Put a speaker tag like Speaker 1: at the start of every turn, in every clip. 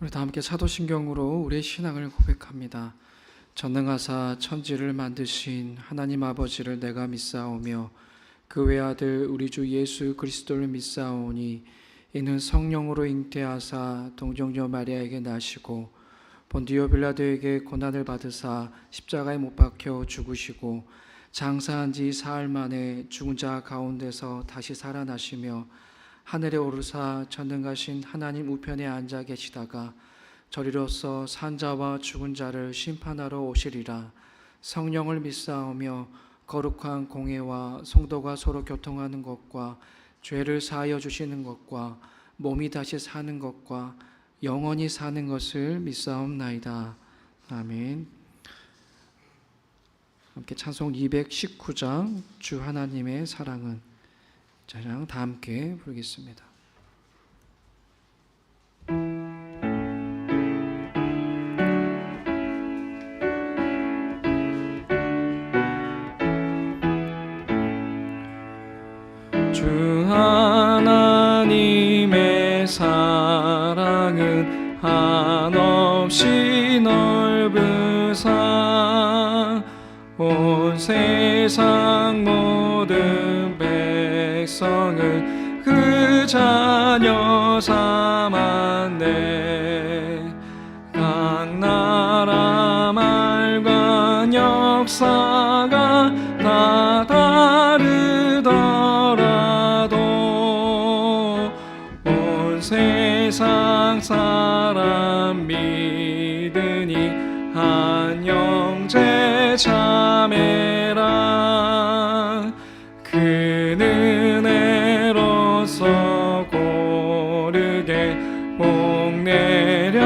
Speaker 1: 우리 다 함께 사도신경으로 우리의 신앙을 고백합니다. 전능하사 천지를 만드신 하나님 아버지를 내가 믿사오며 그 외아들 우리 주 예수 그리스도를 믿사오니 이는 성령으로 잉태하사 동정녀 마리아에게 나시고 본디오 빌라도에게 고난을 받으사 십자가에 못 박혀 죽으시고 장사한 지 사흘 만에 죽은 자 가운데서 다시 살아나시며 하늘에 오르사 전능하신 하나님 우편에 앉아 계시다가 저리로서 산자와 죽은 자를 심판하러 오시리라. 성령을 믿사오며 거룩한 공회와 성도가 서로 교통하는 것과 죄를 사하여 주시는 것과 몸이 다시 사는 것과 영원히 사는 것을 믿사옵나이다. 아멘. 함께 찬송 219장 주 하나님의 사랑은 찬양 다 함께 부르겠습니다. 주 하나님의 사랑은 한없이 넓으사 온 세상 모든 백성을 그 자녀 삼았네. 각 나라 말과 역사가 다 다르더라도 온 세상 사람 믿으니 한 형제 자매라. 그 은혜로서 고르게 복 내려주시고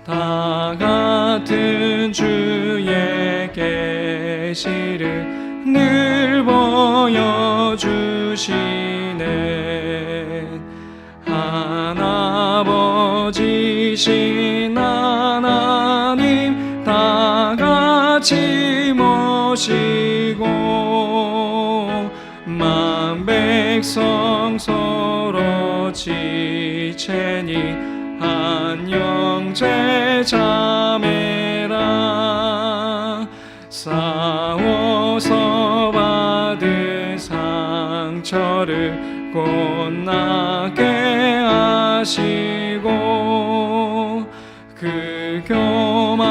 Speaker 1: 다 같은 주의 계시를 늘 보여주시네. 하나버지신 하나님 다 같이 모시고 만 백성 서로 지체니 한 형제 자매라. 싸워서 받은 상처를 곧나게 하시고 그 교만함과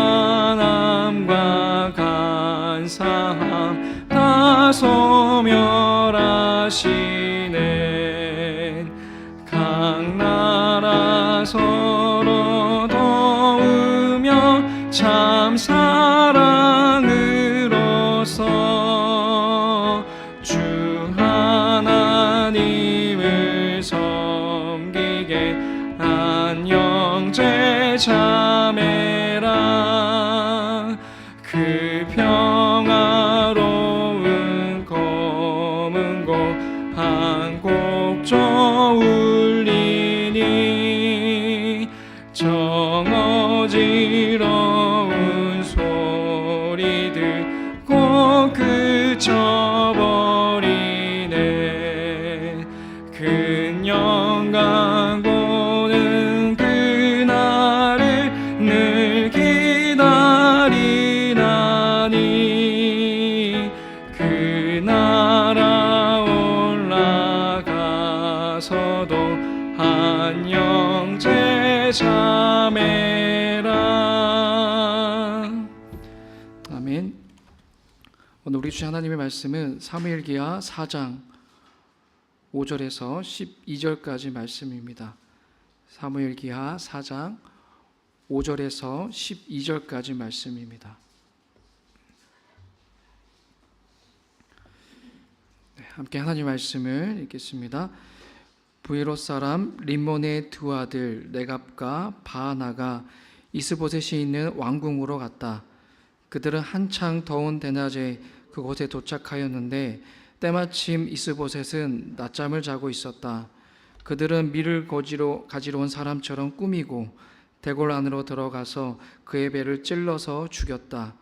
Speaker 1: 간사함 다 소멸하시네. 각 나라 서로 도우며 참 사랑으로서 주 하나님을 섬기게 한 형제 자매라. 그 평화로운 검은 곳 한 곡조 울리니 정어지러운 소리 듣고 그쳐버리네. 큰 영광 보는 그날을 늘 기다리나니 그 나라 올라가서도 한 형제 자매라. 아멘. 오늘 우리 주 하나님의 말씀은 사무엘기하 4장 5절에서 12절까지 말씀입니다. 사무엘기하 4장 5절에서 12절까지 말씀입니다. 함께 하나님 말씀을 읽겠습니다. 부에롯 사람 림몬의 두 아들 레갑과 바하나가 이스보셋이 있는 왕궁으로 갔다. 그들은 한창 더운 대낮에 그곳에 도착하였는데 때마침 이스보셋은 낮잠을 자고 있었다. 그들은 밀을 가지러 온 사람처럼 꾸미고 대궐 안으로 들어가서 그의 배를 찔러서 죽였다.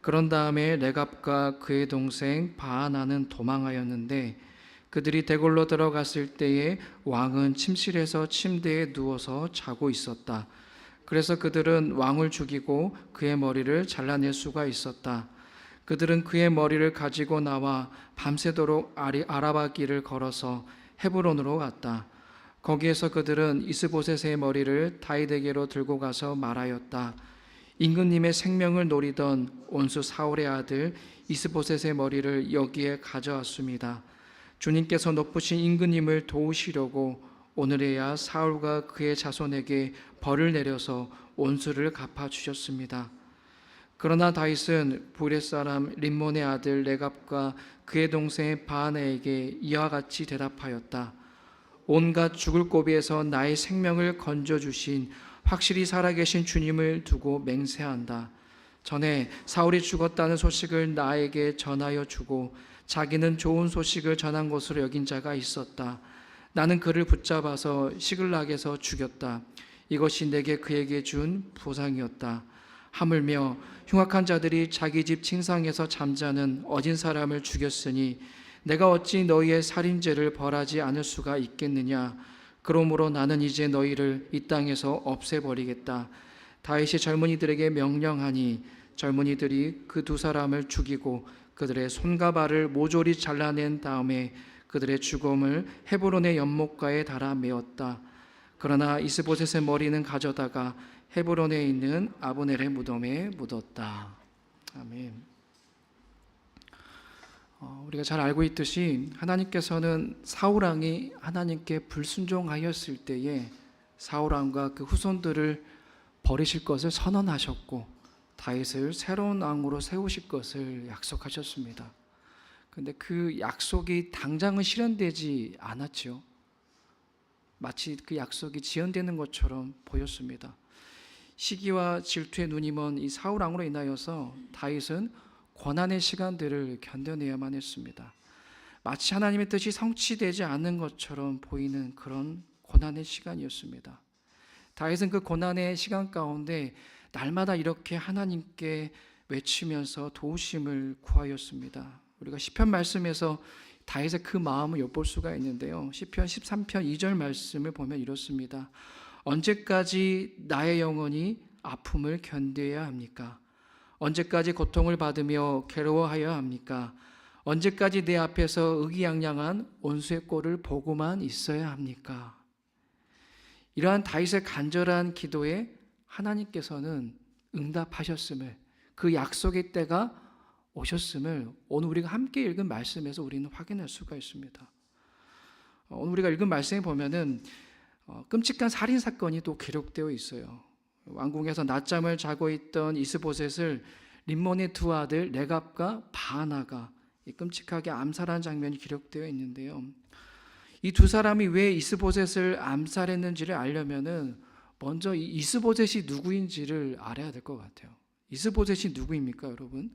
Speaker 1: 그런 다음에 레갑과 그의 동생 바하나는 도망하였는데 그들이 대궐로 들어갔을 때에 왕은 침실에서 침대에 누워서 자고 있었다. 그래서 그들은 왕을 죽이고 그의 머리를 잘라낼 수가 있었다. 그들은 그의 머리를 가지고 나와 밤새도록 아라바 길을 걸어서 헤브론으로 갔다. 거기에서 그들은 이스보셋의 머리를 다윗에게로 들고 가서 말하였다. 임금님의 생명을 노리던 온수 사울의 아들 이스보셋의 머리를 여기에 가져왔습니다. 주님께서 높으신 임금님을 도우시려고 오늘에야 사울과 그의 자손에게 벌을 내려서 온수를 갚아주셨습니다. 그러나 다윗은 브렛 사람 림몬의 아들 레갑과 그의 동생 바하나에게 이와 같이 대답하였다. 온갖 죽을 고비에서 나의 생명을 건져주신 확실히 살아계신 주님을 두고 맹세한다. 전에 사울이 죽었다는 소식을 나에게 전하여 주고 자기는 좋은 소식을 전한 것으로 여긴 자가 있었다. 나는 그를 붙잡아서 시글락에서 죽였다. 이것이 내게 그에게 준 보상이었다. 하물며 흉악한 자들이 자기 집 침상에서 잠자는 어진 사람을 죽였으니 내가 어찌 너희의 살인죄를 벌하지 않을 수가 있겠느냐. 그러므로 나는 이제 너희를 이 땅에서 없애버리겠다. 다윗이 젊은이들에게 명령하니 젊은이들이 그 두 사람을 죽이고 그들의 손과 발을 모조리 잘라낸 다음에 그들의 죽음을 헤브론의 연못가에 달아 메었다. 그러나 이스보셋의 머리는 가져다가 헤브론에 있는 아브넬의 무덤에 묻었다. 아멘. 우리가 잘 알고 있듯이 하나님께서는 사울왕이 하나님께 불순종하였을 때에 사울왕과 그 후손들을 버리실 것을 선언하셨고 다윗을 새로운 왕으로 세우실 것을 약속하셨습니다. 그런데 그 약속이 당장은 실현되지 않았죠. 마치 그 약속이 지연되는 것처럼 보였습니다. 시기와 질투에 눈이 먼 이 사울왕으로 인하여서 다윗은 고난의 시간들을 견뎌내야만 했습니다. 마치 하나님의 뜻이 성취되지 않는 것처럼 보이는 그런 고난의 시간이었습니다. 다윗은 그 고난의 시간 가운데 날마다 이렇게 하나님께 외치면서 도우심을 구하였습니다. 우리가 시편 말씀에서 다윗의 그 마음을 엿볼 수가 있는데요. 시편 13편 2절 말씀을 보면 이렇습니다. 언제까지 나의 영혼이 아픔을 견뎌야 합니까? 언제까지 고통을 받으며 괴로워하여야 합니까? 언제까지 내 앞에서 의기양양한 원수의 꼴을 보고만 있어야 합니까? 이러한 다윗의 간절한 기도에 하나님께서는 응답하셨음을, 그 약속의 때가 오셨음을 오늘 우리가 함께 읽은 말씀에서 우리는 확인할 수가 있습니다. 오늘 우리가 읽은 말씀에 보면은 끔찍한 살인 사건이 또 기록되어 있어요. 왕궁에서 낮잠을 자고 있던 이스보셋을 림몬의 두 아들 레갑과 바하나가 끔찍하게 암살한 장면이 기록되어 있는데요. 이 두 사람이 왜 이스보셋을 암살했는지를 알려면은 먼저 이 이스보셋이 누구인지를 알아야 될 것 같아요. 이스보셋이 누구입니까, 여러분?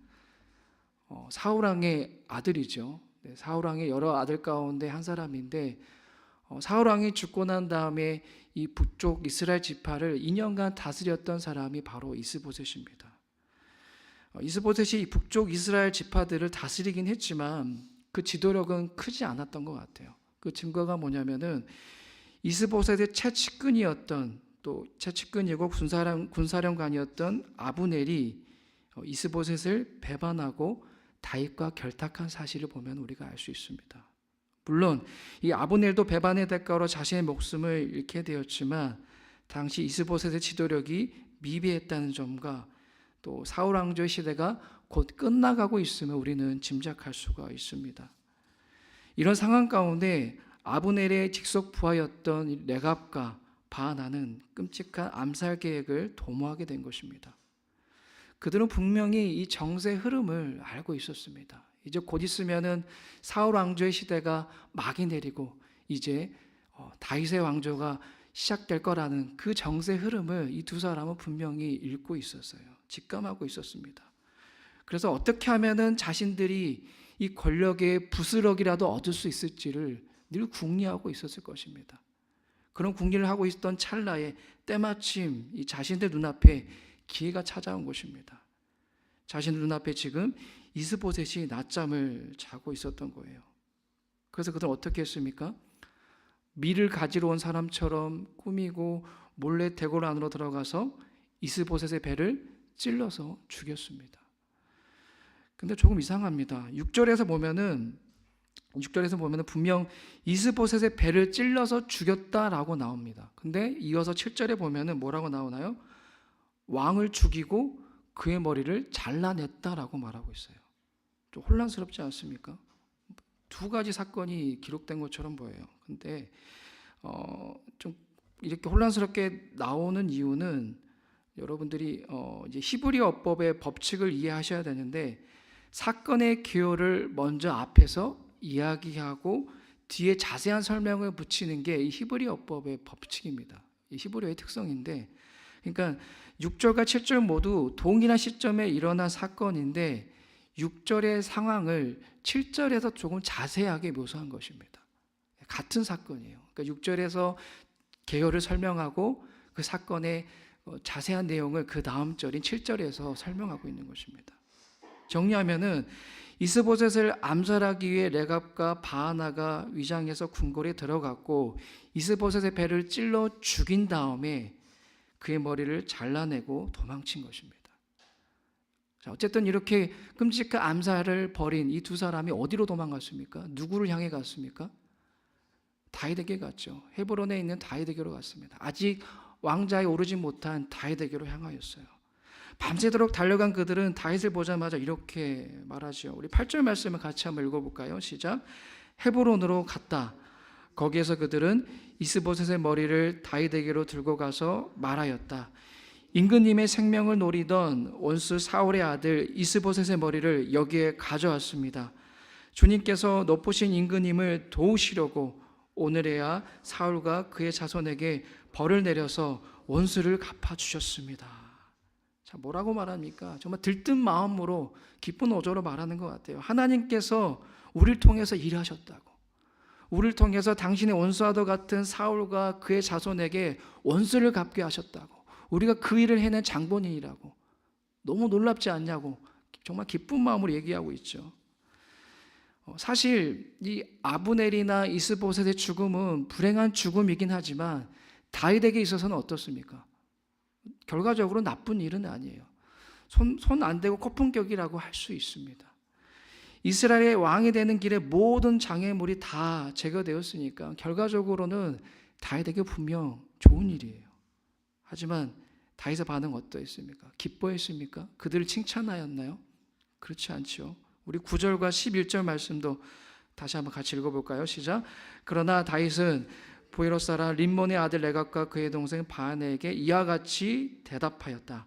Speaker 1: 사울왕의 아들이죠. 사울왕의 여러 아들 가운데 한 사람인데 사울왕이 죽고 난 다음에 이 북쪽 이스라엘 지파를 2년간 다스렸던 사람이 바로 이스보셋입니다. 이스보셋이 북쪽 이스라엘 지파들을 다스리긴 했지만 그 지도력은 크지 않았던 것 같아요. 그 증거가 뭐냐면은 이스보셋의 최측근이었던 또 최측근이고 군사령관이었던 아브넬이 이스보셋을 배반하고 다윗과 결탁한 사실을 보면 우리가 알 수 있습니다. 물론 이 아브넬도 배반의 대가로 자신의 목숨을 잃게 되었지만 당시 이스보셋의 지도력이 미비했다는 점과 또 사울 왕조의 시대가 곧 끝나가고 있음을 우리는 짐작할 수가 있습니다. 이런 상황 가운데 아브넬의 직속 부하였던 레갑과 바하나는 끔찍한 암살 계획을 도모하게 된 것입니다. 그들은 분명히 이 정세의 흐름을 알고 있었습니다. 이제 곧 있으면은 사울 왕조의 시대가 막이 내리고 이제 다윗의 왕조가 시작될 거라는 그 정세의 흐름을 이 두 사람은 분명히 읽고 있었어요. 직감하고 있었습니다. 그래서 어떻게 하면은 자신들이 이 권력의 부스럭이라도 얻을 수 있을지를 늘 궁리하고 있었을 것입니다. 그런 궁리를 하고 있던 찰나에 때마침 이 자신들 눈앞에 기회가 찾아온 것입니다. 자신들 눈앞에 지금 이스보셋이 낮잠을 자고 있었던 거예요. 그래서 그들은 어떻게 했습니까? 밀을 가지러 온 사람처럼 꾸미고 몰래 대궐 안으로 들어가서 이스보셋의 배를 찔러서 죽였습니다. 근데 조금 이상합니다. 6절에서 보면은 분명 이스보셋의 배를 찔러서 죽였다라고 나옵니다. 근데 이어서 7절에 보면은 뭐라고 나오나요? 왕을 죽이고 그의 머리를 잘라냈다라고 말하고 있어요. 좀 혼란스럽지 않습니까? 두 가지 사건이 기록된 것처럼 보여요. 근데 좀 이렇게 혼란스럽게 나오는 이유는 여러분들이 이제 히브리 어법의 법칙을 이해하셔야 되는데, 사건의 기호를 먼저 앞에서 이야기하고 뒤에 자세한 설명을 붙이는 게 이 히브리 어법의 법칙입니다. 이 히브리어의 특성인데, 그러니까 6절과 7절 모두 동일한 시점에 일어난 사건인데 6절의 상황을 7절에서 조금 자세하게 묘사한 것입니다. 같은 사건이에요. 그러니까 6절에서 개요를 설명하고 그 사건의 자세한 내용을 그 다음 절인 7절에서 설명하고 있는 것입니다. 정리하면은 이스보셋을 암살하기 위해 레갑과 바하나가 위장해서 궁궐에 들어갔고 이스보셋의 배를 찔러 죽인 다음에 그의 머리를 잘라내고 도망친 것입니다. 자, 어쨌든 이렇게 끔찍한 암살을 벌인 이 두 사람이 어디로 도망갔습니까? 누구를 향해 갔습니까? 다윗에게 갔죠. 헤브론에 있는 다윗에게로 갔습니다. 아직 왕자에 오르지 못한 다윗에게로 향하였어요. 밤새도록 달려간 그들은 다윗을 보자마자 이렇게 말하죠. 우리 8절 말씀을 같이 한번 읽어볼까요? 시작. 헤브론으로 갔다. 거기에서 그들은 이스보셋의 머리를 다윗에게로 들고 가서 말하였다. 임금님의 생명을 노리던 원수 사울의 아들 이스보셋의 머리를 여기에 가져왔습니다. 주님께서 높으신 임금님을 도우시려고 오늘에야 사울과 그의 자손에게 벌을 내려서 원수를 갚아주셨습니다. 자, 뭐라고 말합니까? 정말 들뜬 마음으로 기쁜 어조로 말하는 것 같아요. 하나님께서 우리를 통해서 일하셨다고, 우리를 통해서 당신의 원수와도 같은 사울과 그의 자손에게 원수를 갚게 하셨다고, 우리가 그 일을 해낸 장본인이라고, 너무 놀랍지 않냐고 정말 기쁜 마음으로 얘기하고 있죠. 사실 이 아브넬이나 이스보셋의 죽음은 불행한 죽음이긴 하지만 다윗에게 있어서는 어떻습니까? 결과적으로 나쁜 일은 아니에요. 손 안 대고 거품격이라고 할 수 있습니다. 이스라엘의 왕이 되는 길에 모든 장애물이 다 제거되었으니까 결과적으로는 다윗에게 분명 좋은 일이에요. 하지만 다윗의 반응 어떠했습니까? 기뻐했습니까? 그들을 칭찬하였나요? 그렇지 않죠. 우리 9절과 11절 말씀도 다시 한번 같이 읽어볼까요? 시작. 그러나 다윗은 보이롯 사람 림몬의 아들 레갑과 그의 동생 바하나에게 이와 같이 대답하였다.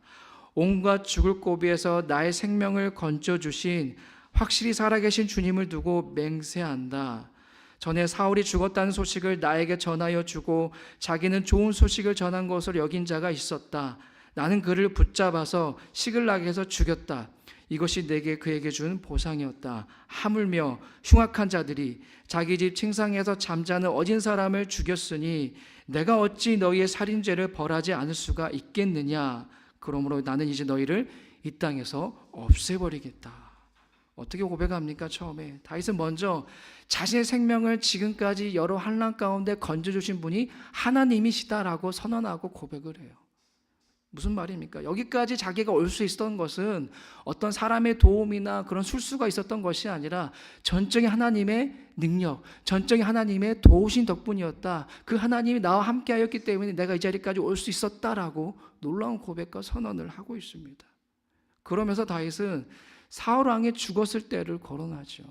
Speaker 1: 온갖 죽을 고비에서 나의 생명을 건져주신 확실히 살아계신 주님을 두고 맹세한다. 전에 사울이 죽었다는 소식을 나에게 전하여 주고 자기는 좋은 소식을 전한 것으로 여긴 자가 있었다. 나는 그를 붙잡아서 시글락에서 죽였다. 이것이 내게 그에게 준 보상이었다. 하물며 흉악한 자들이 자기 집 침상에서 잠자는 어진 사람을 죽였으니 내가 어찌 너희의 살인죄를 벌하지 않을 수가 있겠느냐. 그러므로 나는 이제 너희를 이 땅에서 없애버리겠다. 어떻게 고백합니까? 처음에 다윗은 먼저 자신의 생명을 지금까지 여러 환난 가운데 건져주신 분이 하나님이시다라고 선언하고 고백을 해요. 무슨 말입니까? 여기까지 자기가 올 수 있었던 것은 어떤 사람의 도움이나 그런 술수가 있었던 것이 아니라 전적인 하나님의 능력, 전적인 하나님의 도우신 덕분이었다. 그 하나님이 나와 함께하였기 때문에 내가 이 자리까지 올 수 있었다라고 놀라운 고백과 선언을 하고 있습니다. 그러면서 다윗은 사울 왕이 죽었을 때를 거론하죠.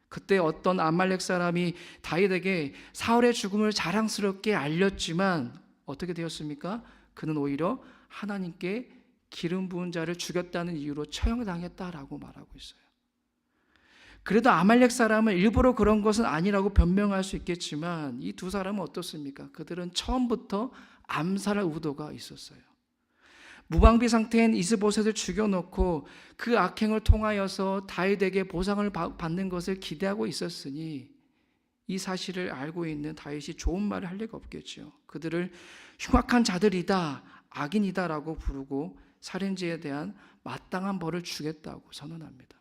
Speaker 1: 그때 어떤 아말렉 사람이 다윗에게 사울의 죽음을 자랑스럽게 알렸지만 어떻게 되었습니까? 그는 오히려 하나님께 기름 부은 자를 죽였다는 이유로 처형당했다라고 말하고 있어요. 그래도 아말렉 사람은 일부러 그런 것은 아니라고 변명할 수 있겠지만 이 두 사람은 어떻습니까? 그들은 처음부터 암살할 의도가 있었어요. 무방비 상태인 이스보셋을 죽여놓고 그 악행을 통하여서 다윗에게 보상을 받는 것을 기대하고 있었으니 이 사실을 알고 있는 다윗이 좋은 말을 할 리가 없겠죠. 그들을 흉악한 자들이다, 악인이다라고 부르고 살인죄에 대한 마땅한 벌을 주겠다고 선언합니다.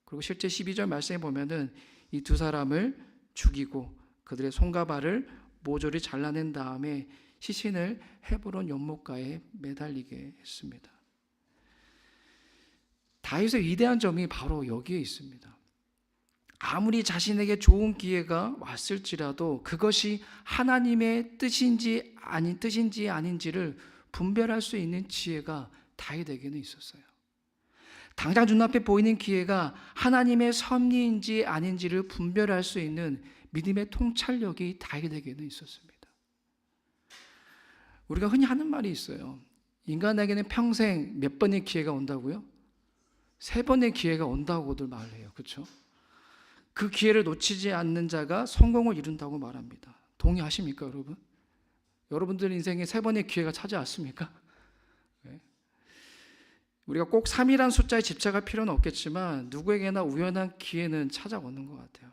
Speaker 1: 그리고 실제 12절 말씀에 보면은 이 두 사람을 죽이고 그들의 손과 발을 모조리 잘라낸 다음에 시신을 헤브론 연못가에 매달리게 했습니다. 다윗의 위대한 점이 바로 여기에 있습니다. 아무리 자신에게 좋은 기회가 왔을지라도 그것이 하나님의 뜻인지 아닌지를 분별할 수 있는 지혜가 다윗에게는 있었어요. 당장 눈앞에 보이는 기회가 하나님의 섭리인지 아닌지를 분별할 수 있는 믿음의 통찰력이 다윗에게는 있었습니다. 우리가 흔히 하는 말이 있어요. 인간에게는 평생 몇 번의 기회가 온다고요? 3번의 기회가 온다고들 말해요. 그렇죠? 그 기회를 놓치지 않는 자가 성공을 이룬다고 말합니다. 동의하십니까, 여러분? 여러분들 인생에 3번의 기회가 찾아왔습니까? 네. 우리가 꼭 3이라는 숫자에 집착할 필요는 없겠지만 누구에게나 우연한 기회는 찾아오는 것 같아요.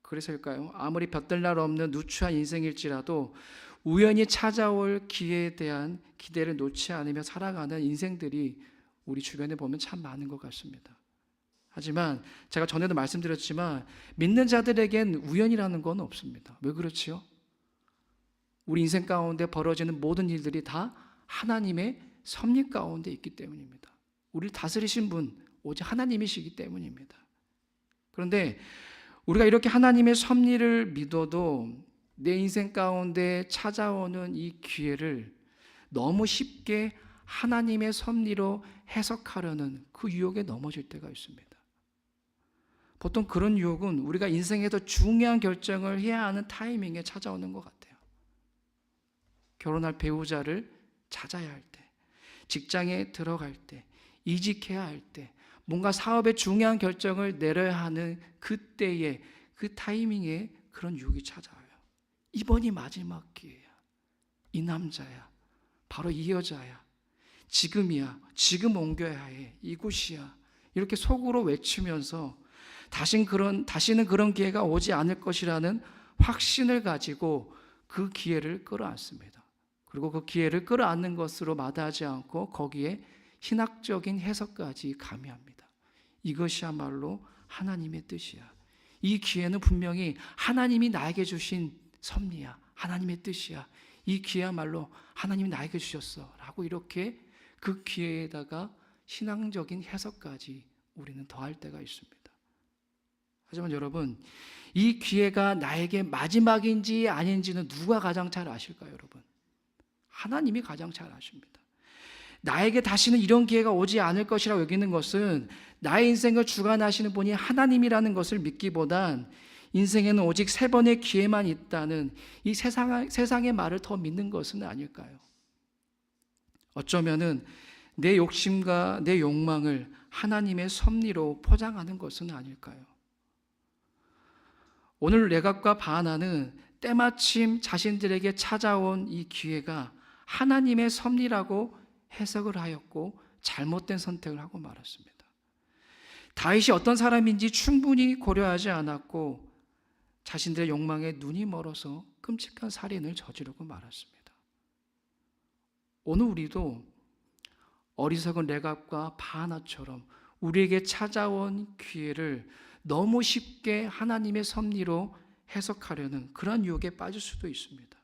Speaker 1: 그래서일까요? 아무리 볕들 날 없는 누추한 인생일지라도 우연히 찾아올 기회에 대한 기대를 놓지 않으며 살아가는 인생들이 우리 주변에 보면 참 많은 것 같습니다. 하지만 제가 전에도 말씀드렸지만 믿는 자들에겐 우연이라는 건 없습니다. 왜 그렇지요? 우리 인생 가운데 벌어지는 모든 일들이 다 하나님의 섭리 가운데 있기 때문입니다. 우리를 다스리신 분 오직 하나님이시기 때문입니다. 그런데 우리가 이렇게 하나님의 섭리를 믿어도 내 인생 가운데 찾아오는 이 기회를 너무 쉽게 하나님의 섭리로 해석하려는 그 유혹에 넘어질 때가 있습니다. 보통 그런 유혹은 우리가 인생에서 중요한 결정을 해야 하는 타이밍에 찾아오는 것 같아요. 결혼할 배우자를 찾아야 할 때, 직장에 들어갈 때, 이직해야 할 때, 뭔가 사업에 중요한 결정을 내려야 하는 그때에, 그 타이밍에 그런 유혹이 찾아와요. 이번이 마지막 기회야. 이 남자야. 바로 이 여자야. 지금이야. 지금 옮겨야 해. 이곳이야. 이렇게 속으로 외치면서 다시는 그런 기회가 오지 않을 것이라는 확신을 가지고 그 기회를 끌어안습니다. 그리고 그 기회를 끌어안는 것으로 마다하지 않고 거기에 신학적인 해석까지 가미합니다. 이것이야말로 하나님의 뜻이야. 이 기회는 분명히 하나님이 나에게 주신 섭리야. 하나님의 뜻이야. 이 기회야말로 하나님이 나에게 주셨어. 라고 이렇게 그 기회에다가 신앙적인 해석까지 우리는 더할 때가 있습니다. 하지만 여러분, 이 기회가 나에게 마지막인지 아닌지는 누가 가장 잘 아실까요, 여러분? 하나님이 가장 잘 아십니다. 나에게 다시는 이런 기회가 오지 않을 것이라고 여기는 것은 나의 인생을 주관하시는 분이 하나님이라는 것을 믿기보단 인생에는 오직 3번의 기회만 있다는 이 세상의 말을 더 믿는 것은 아닐까요? 어쩌면은 내 욕심과 내 욕망을 하나님의 섭리로 포장하는 것은 아닐까요? 오늘 레갑과 바하나는 때마침 자신들에게 찾아온 이 기회가 하나님의 섭리라고 해석을 하였고 잘못된 선택을 하고 말았습니다. 다윗이 어떤 사람인지 충분히 고려하지 않았고 자신들의 욕망에 눈이 멀어서 끔찍한 살인을 저지르고 말았습니다. 오늘 우리도 어리석은 레갑과 바하나처럼 우리에게 찾아온 기회를 너무 쉽게 하나님의 섭리로 해석하려는 그런 유혹에 빠질 수도 있습니다.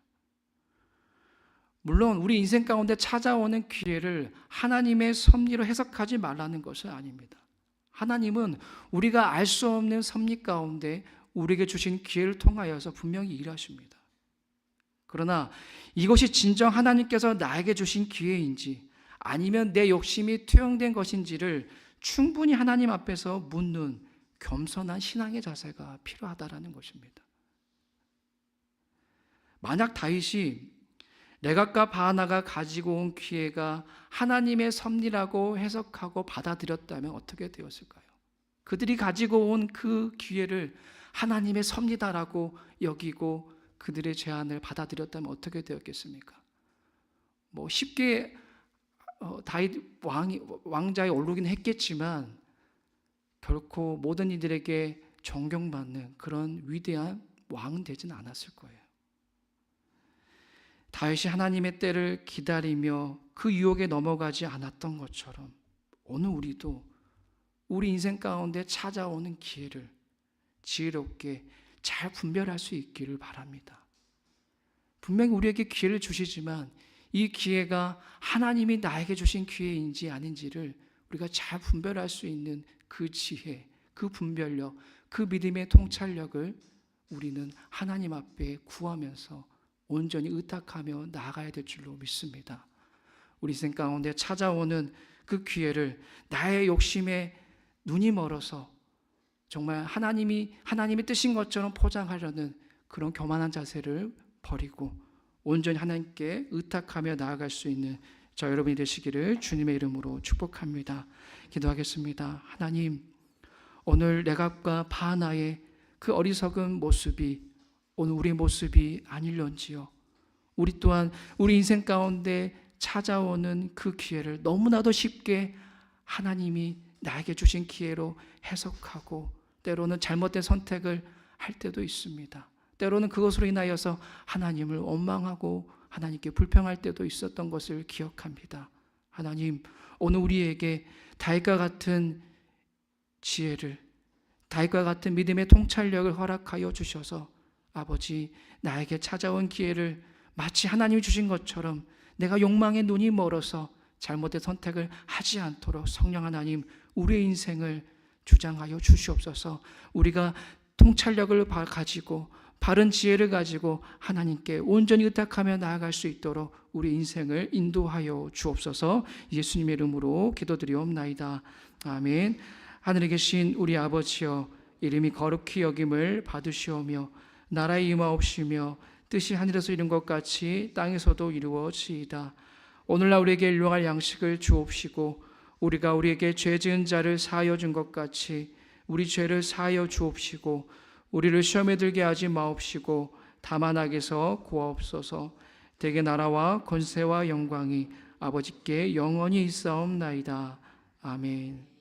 Speaker 1: 물론 우리 인생 가운데 찾아오는 기회를 하나님의 섭리로 해석하지 말라는 것은 아닙니다. 하나님은 우리가 알 수 없는 섭리 가운데 우리에게 주신 기회를 통하여서 분명히 일하십니다. 그러나 이것이 진정 하나님께서 나에게 주신 기회인지 아니면 내 욕심이 투영된 것인지를 충분히 하나님 앞에서 묻는 겸손한 신앙의 자세가 필요하다라는 것입니다. 만약 다윗이 레갑과 바하나가 가지고 온 기회가 하나님의 섭리라고 해석하고 받아들였다면 어떻게 되었을까요? 그들이 가지고 온 그 기회를 하나님의 섭리다라고 여기고 그들의 제안을 받아들였다면 어떻게 되었겠습니까? 쉽게 다윗 왕자에 오르긴 했겠지만 결코 모든 이들에게 존경받는 그런 위대한 왕은 되진 않았을 거예요. 다윗이 하나님의 때를 기다리며 그 유혹에 넘어가지 않았던 것처럼 오늘 우리도 우리 인생 가운데 찾아오는 기회를 지혜롭게 잘 분별할 수 있기를 바랍니다. 분명히 우리에게 기회를 주시지만 이 기회가 하나님이 나에게 주신 기회인지 아닌지를 우리가 잘 분별할 수 있는 그 지혜, 그 분별력, 그 믿음의 통찰력을 우리는 하나님 앞에 구하면서 온전히 의탁하며 나아가야 될 줄로 믿습니다. 우리 인생 가운데 찾아오는 그 기회를 나의 욕심에 눈이 멀어서 정말 하나님이 뜻인 것처럼 포장하려는 그런 교만한 자세를 버리고 온전히 하나님께 의탁하며 나아갈 수 있는 저 여러분이 되시기를 주님의 이름으로 축복합니다. 기도하겠습니다. 하나님, 오늘 레갑과 바하나의 그 어리석은 모습이 오늘 우리의 모습이 아닐런지요. 우리 또한 우리 인생 가운데 찾아오는 그 기회를 너무나도 쉽게 하나님이 나에게 주신 기회로 해석하고 때로는 잘못된 선택을 할 때도 있습니다. 때로는 그것으로 인하여서 하나님을 원망하고 하나님께 불평할 때도 있었던 것을 기억합니다. 하나님, 오늘 우리에게 다윗과 같은 지혜를, 다윗과 같은 믿음의 통찰력을 허락하여 주셔서 아버지, 나에게 찾아온 기회를 마치 하나님이 주신 것처럼 내가 욕망의 눈이 멀어서 잘못된 선택을 하지 않도록 성령 하나님, 우리의 인생을 주장하여 주시옵소서. 우리가 통찰력을 가지고 바른 지혜를 가지고 하나님께 온전히 의탁하며 나아갈 수 있도록 우리 인생을 인도하여 주옵소서. 예수님의 이름으로 기도드리옵나이다. 아멘. 하늘에 계신 우리 아버지여, 이름이 거룩히 여김을 받으시오며 나라에 임하옵시며 뜻이 하늘에서 이룬 것 같이 땅에서도 이루어지이다. 오늘날 우리에게 일용할 양식을 주옵시고 우리가 우리에게 죄 지은 자를 사하여 준 것 같이 우리 죄를 사하여 주옵시고 우리를 시험에 들게 하지 마옵시고 다만 악에서 구하옵소서. 대개 나라와 권세와 영광이 아버지께 영원히 있사옵나이다. 아멘.